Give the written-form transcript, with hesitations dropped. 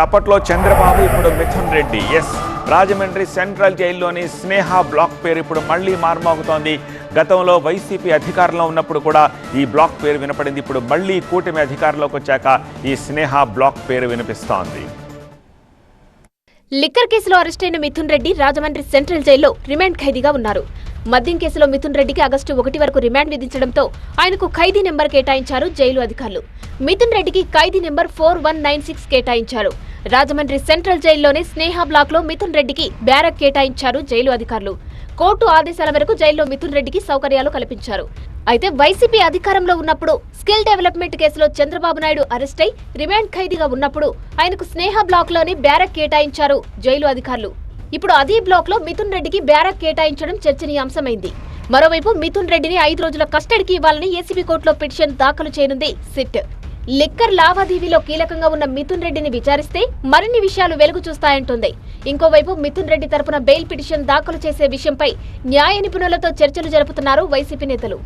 అప్పట్లో చంద్రబాబు, ఇప్పుడు మిథున్ రెడ్డి. రాజమండ్రి సెంట్రల్ జైల్లోని స్నేహ బ్లాక్ పేరు ఇప్పుడు మళ్లీ మార్మోగుతోంది. గతంలో వైసీపీ అధికారంలో ఉన్నప్పుడు కూడా ఈ బ్లాక్ పేరు వినపడింది. ఇప్పుడు మళ్లీ కూటమి అధికారంలోకి వచ్చాక ఈ స్నేహ బ్లాక్ పేరు వినిపిస్తోంది. లిక్కర్ కేసులో అరెస్టైన మిథున్ రెడ్డి రాజమండ్రి సెంట్రల్ జైల్లో రిమాండ్ ఖైదీగా ఉన్నారు. మద్యం కేసులో మిథున్ రెడ్డికి ఆగస్టు 1 వరకు రిమాండ్ విధించడంతో ఆయనకు ఖైదీ నెంబర్ కేటాయించారు జైలు అధికారులు. మిథున్ రెడ్డికి ఖైదీ నెంబర్ 4196 కేటాయించారు. రాజమండ్రి సెంట్రల్ జైల్లోని స్నేహ బ్లాక్ లో మిథున్ రెడ్డికి బ్యారక్ కేటాయించారు జైలు అధికారులు. కోర్టు ఆదేశాల మేరకు జైల్లో మిథున్ రెడ్డికి సౌకర్యాలు కల్పించారు. అయితే వైసీపీ అధికారంలో ఉన్నప్పుడు స్కిల్ డెవలప్మెంట్ కేసులో చంద్రబాబు నాయుడు అరెస్ట్ అయి రిమాండ్ ఖైదీగా ఉన్నప్పుడు ఆయనకు స్నేహ బ్లాక్ లోని బ్యారక్ కేటాయించారు జైలు అధికారులు. ఇప్పుడు అదే బ్లాక్ లో మిథున్ రెడ్డికి బ్యారక్ కేటాయించడం చర్చనీయాంశమైంది. మరోవైపు మిథున్ రెడ్డిని 5 రోజుల కస్టడీకి ఇవ్వాలని ఏసీబీ కోర్టులో పిటిషన్ దాఖలు చేయనుంది సిట్. లిక్కర్ లావాదేవీలో కీలకంగా ఉన్న మిథున్ రెడ్డిని విచారిస్తే మరిన్ని విషయాలు వెలుగు చూస్తాయంటుంది. ఇంకోవైపు మిథున్ రెడ్డి తరపున బెయిల్ పిటిషన్ దాఖలు చేసే విషయంపై న్యాయ నిపుణులతో చర్చలు జరుపుతున్నారు వైసీపీ నేతలు.